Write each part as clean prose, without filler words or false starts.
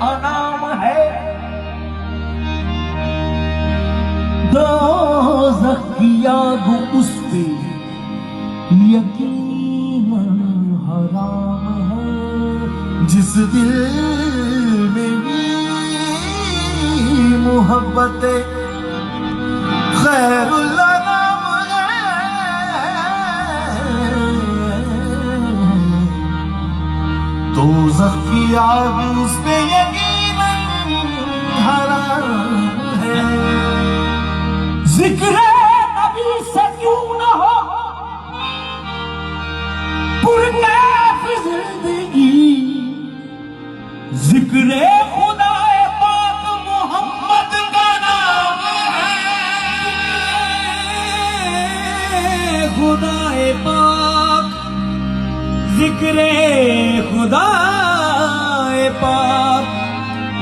अनाम है। दोज़ख की आग उस पे यकीनन हराम है। जिस दिल में भी मोहब्बत खैरुल अनाम है, दोज़ख की आग उस पे यकीनन हराम है। जिक्र नबी से क्यों न हो पुरकैफ जिंदगी, जिक्र खुदाए पाक मोहम्मद का नाम है। खुदाए पाक, जिक्र खुदाए पाक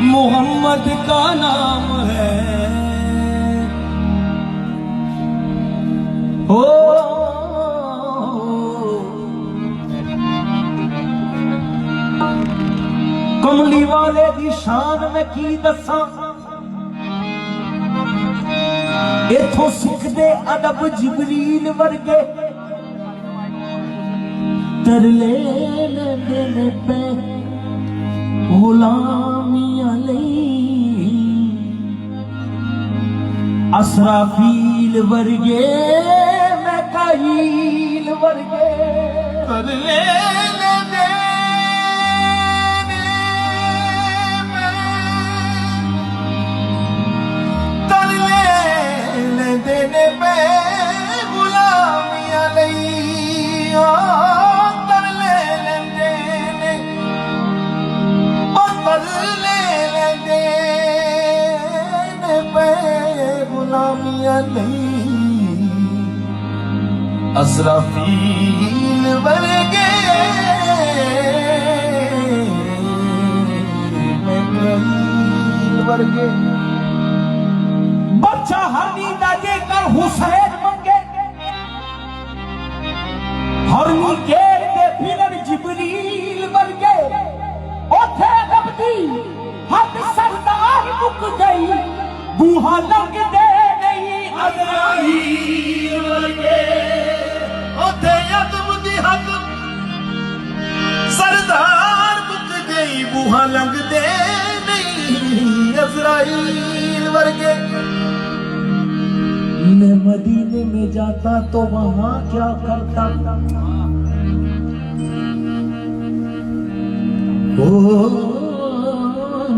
मोहम्मद का नाम है। ओ कमली वाले दी शान में की दसा, इथों सिखदे अदब जिबरील वर्गे। तरले लेंदे पे गुलामियां लई, असराफील वर्गे मैकाईल वर्गे। तरले लेंदे देने पे गुलामियां लई, तरले लेंदे पे गुलामियां लई, असराफील वर्गे मैकाईल वर्गे। बच्चा हनी दाजे कर हुसैन मंगे, हरनी केर दे फिरन जिबरील वर्गे। ओथे रबदी हद सरदार मुक गई, बूहा लंग दे नहीं अज़राईल वर्गे। ओथे रबदी हद सरदार मुक गई, बूहा लंग दे नहीं अज़राईल वर्गे। मैं मदीने में जाता तो वहां क्या करता, ओ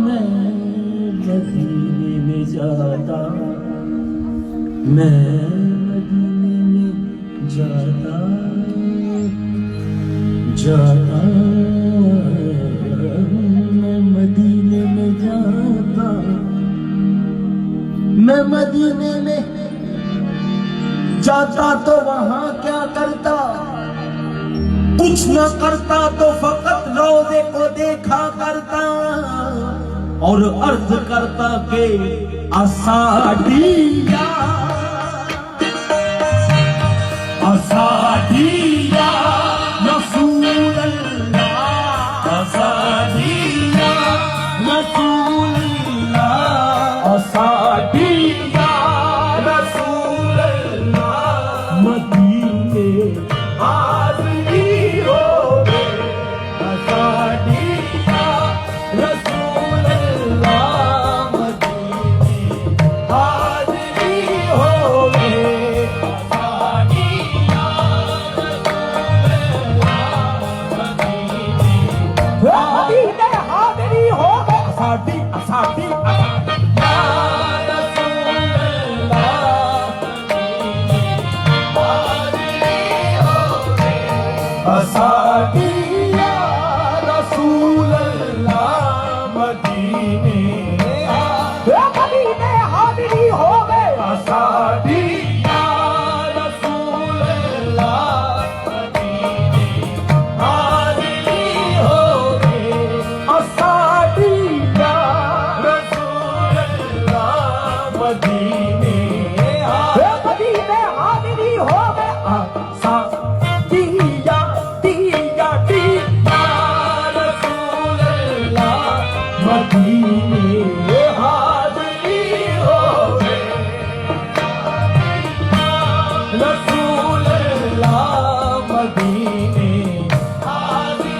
मैं मदीने में जाता, मैं मदीने में जाता जाता, मैं मदीने में जाता, मैं मदीने में जाता तो वहां क्या करता। कुछ न करता तो फकत रोज़े को देखा करता, और अर्ज करता के असाडिया असाडिया रसूल अल्लाह, असाडिया रसूल अल्लाह, असाडिया रसूल अल्लाह। मदीने हाज़री हो गए, असाडिया रसूल अल्लाह। मदीने हाज़री हो गए, असाडिया रसूल अल्लाह। मदीने हाज़री हो गए, मदीने हाज़िरी होवे रसूल अल्लाह मदीने हाज़िरी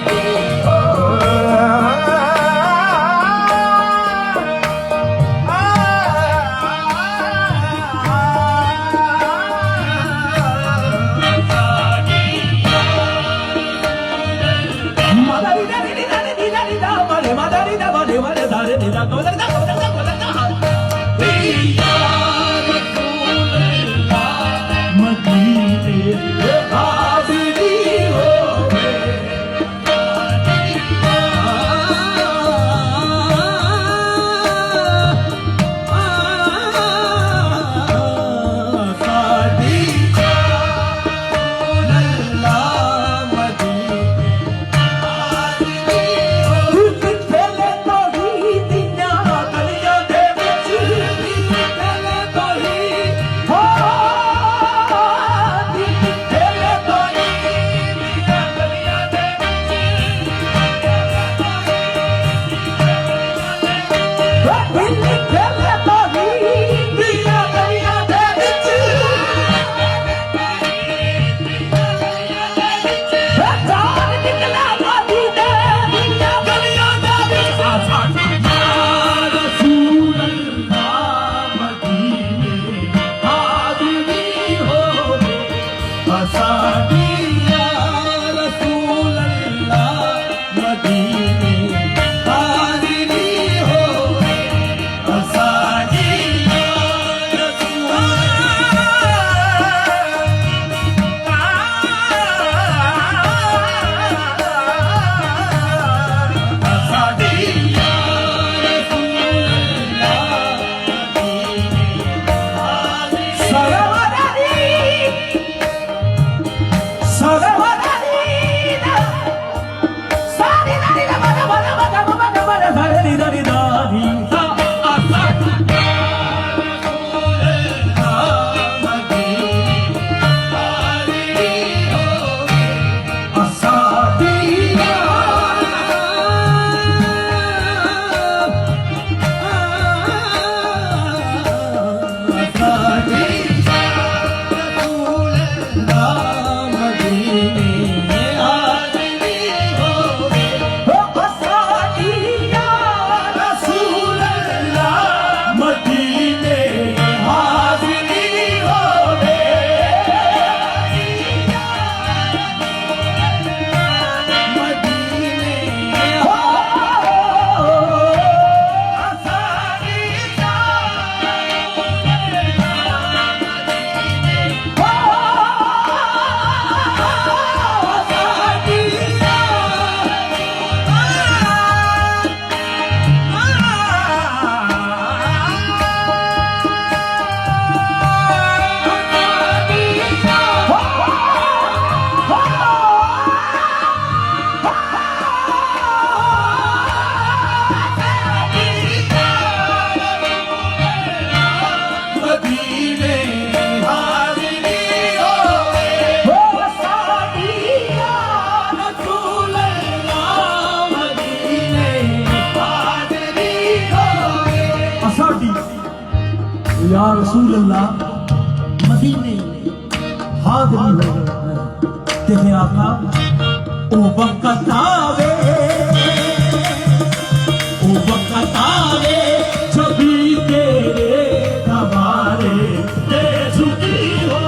या रसूल अल्लाह मदीने हाज़िरी हो तेरे आका ओ वक़्त आवे जब भी तेरे दरबारे ते झुकी हो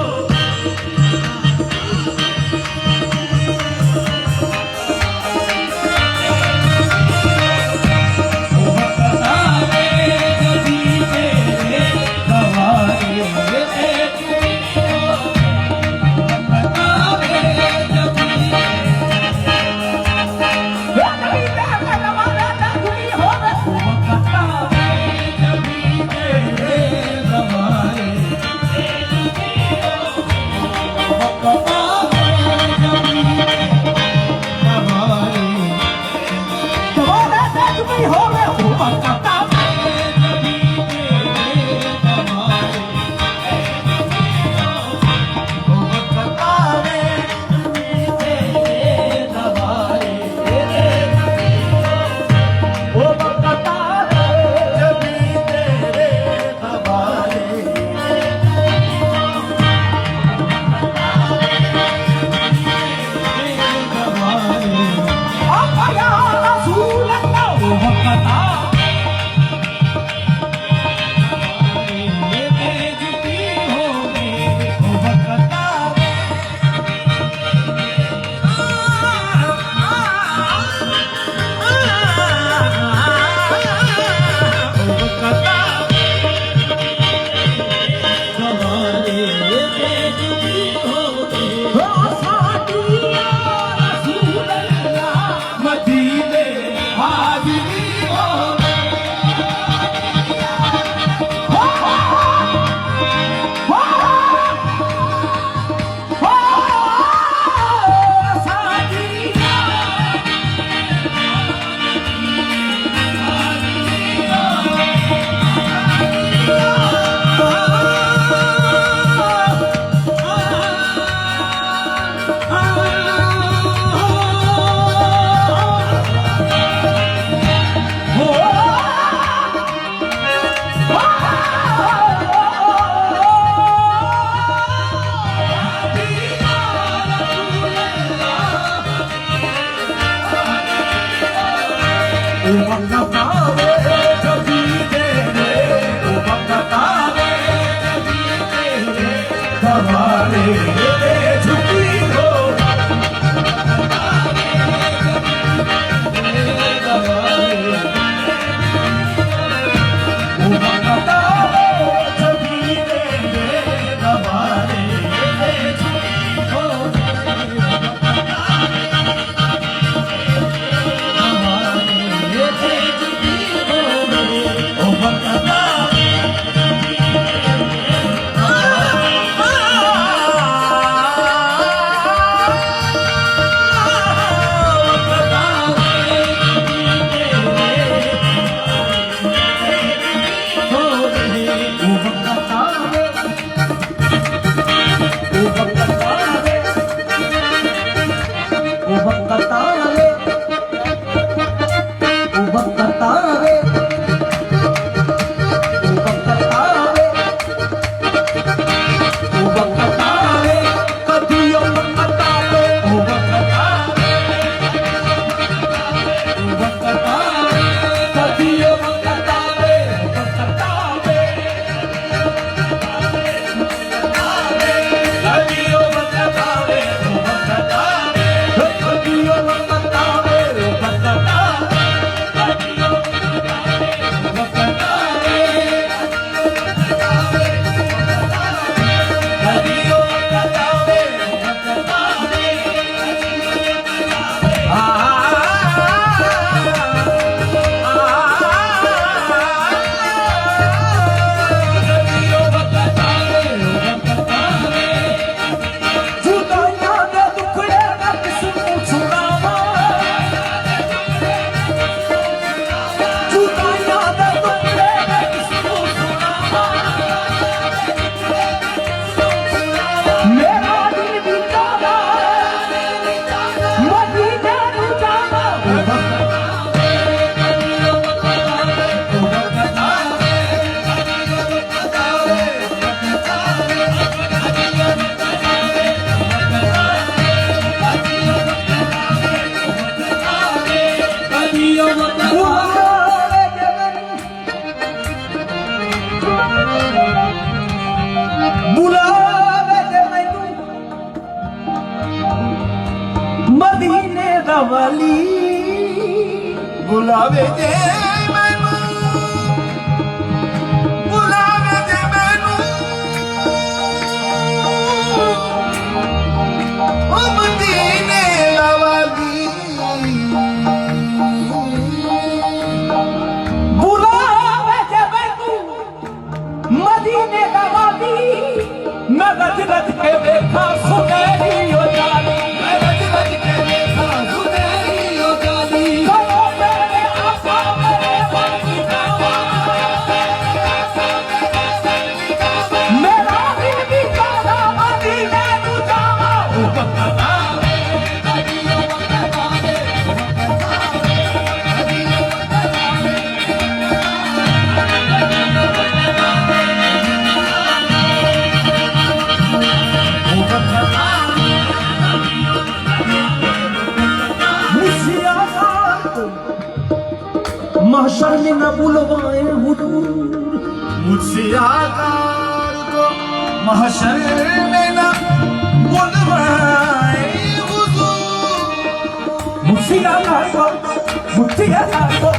वाली बुलावे जे मैनू बुलावे जे मैनू ओ मदीने वाली बुलावे जे मैनू मदीने वाली मैं रज रज के देखा सुनहरी हो जानी मैं रज रज के देखा महशर में न बुलवाए हुजूर मुझसे आकार को महशर में न बुलवाए हुजूर मुझसे आकार को मुझसे आकार को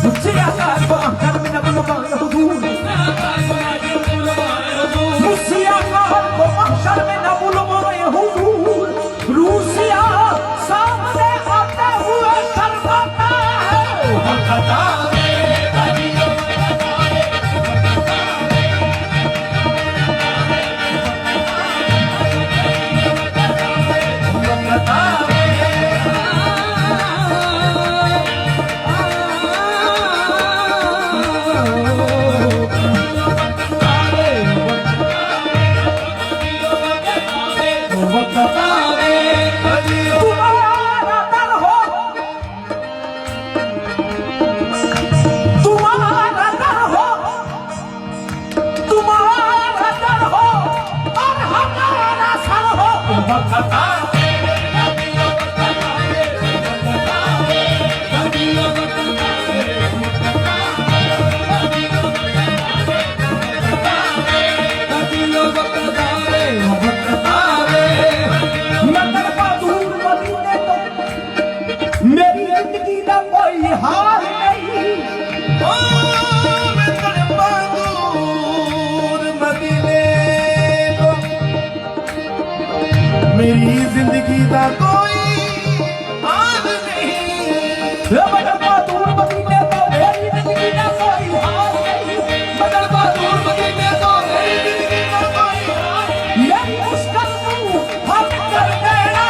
मुझसे आकार को महशर में न बुलवाए हुजूर मुझसे आकार को महशर में न बुलवाए हुजूर रूसिया सामने आते हुए शर्माता है मेरी जिंदगी का कोई हाल नहीं। ओ मैं तड़पा दूर मदीने को, मेरी जिंदगी का कोई हाल नहीं। मैं तड़पा दूर मदीने को, मेरी जिंदगी का कोई हाल नहीं। मैं तड़पा दूर मदीने को, मेरी जिंदगी का कोई हाल नहीं। मेरी मुश्किल तू हल कर देना,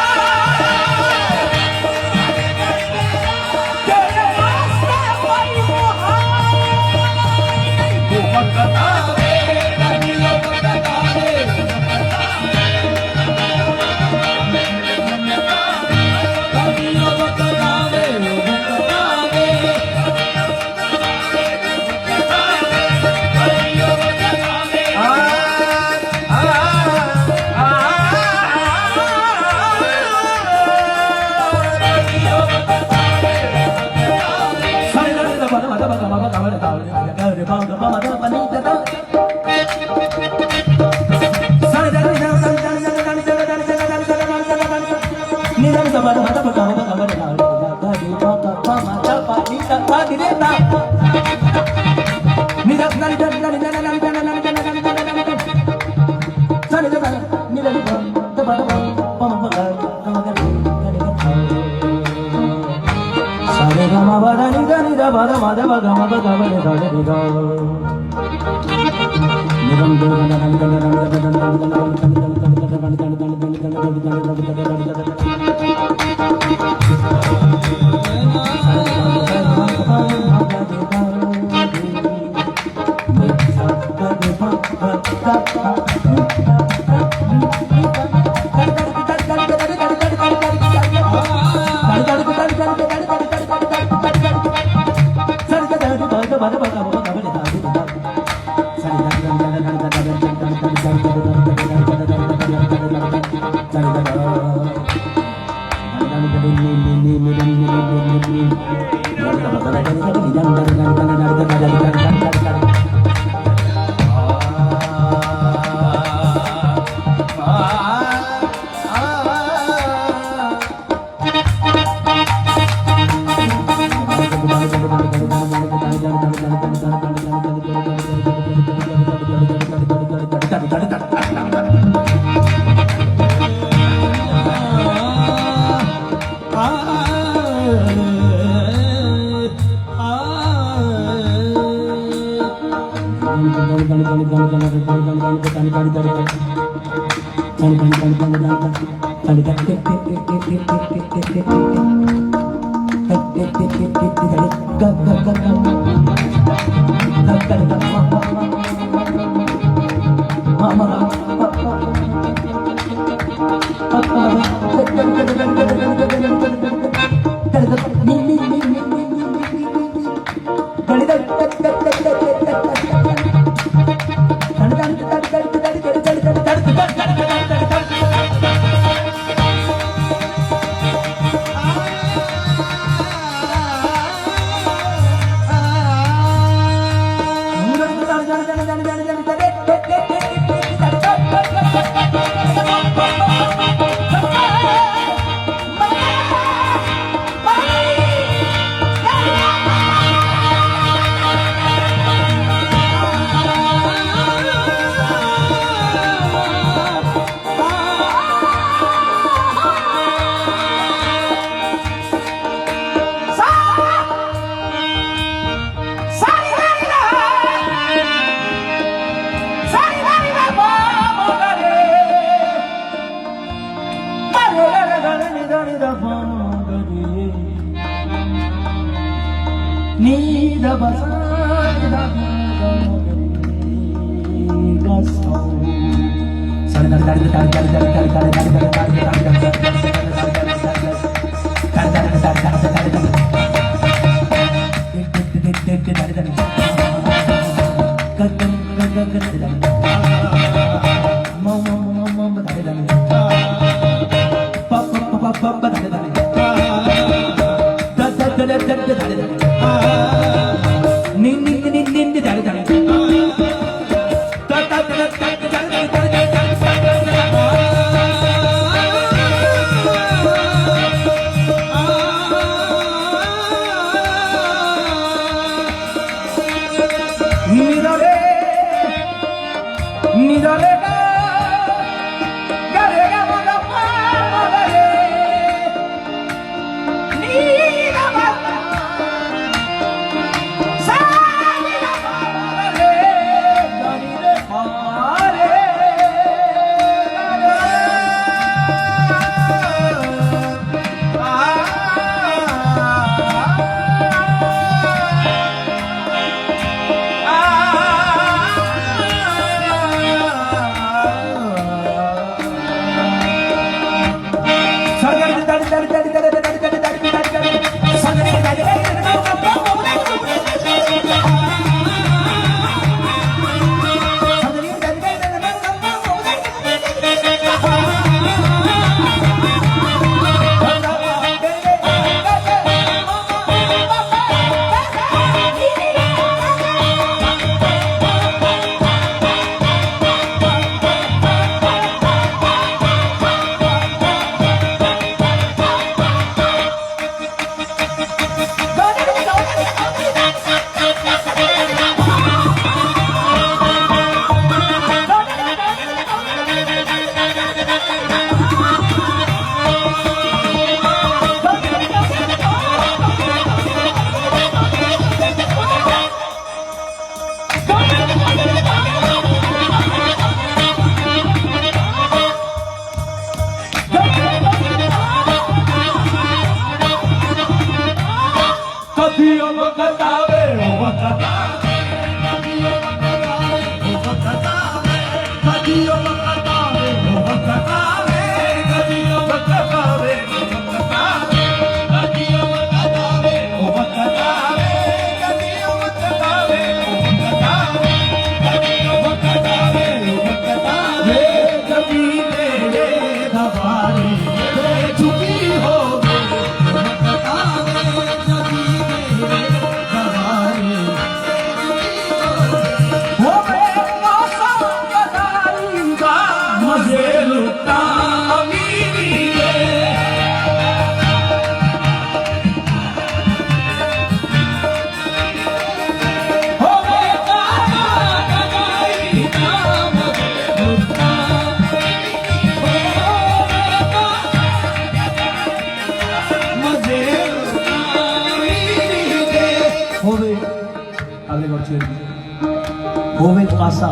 ਹੋਵੇ ਕਾਸਾ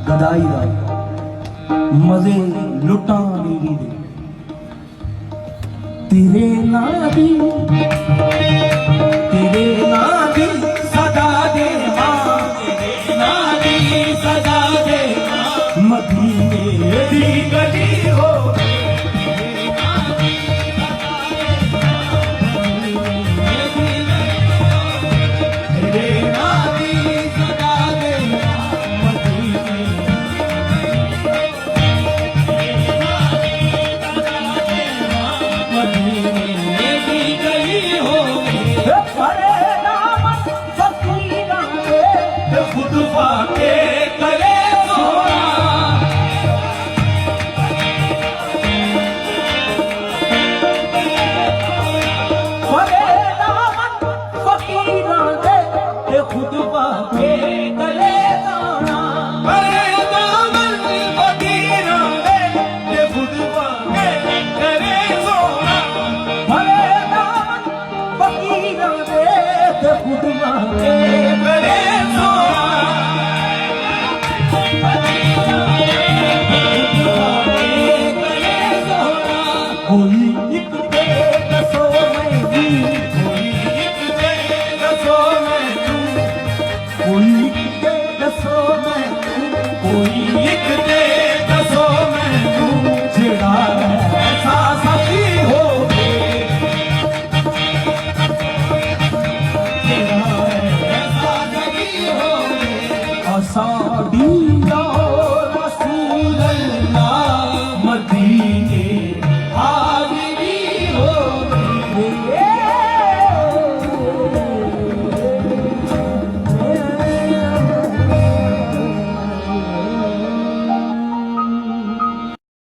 ਗਦਾਈ ਦਾ ਮਜ਼ੇ ਲੁੱਟਾਂ ਨੀਰੀ ਦੇ ਤੇਰੇ ਨਾਂ ਦੀ ਸਦਾ ਦੇ ਮਾਂ ਤੇਰੇ ਨਾਂ ਦੀ ਸਦਾ ਦੇ ਮਾਂ ਮਦੀਨੇ ਦੀ ਗਲੀ ਹੋਵੇ खुद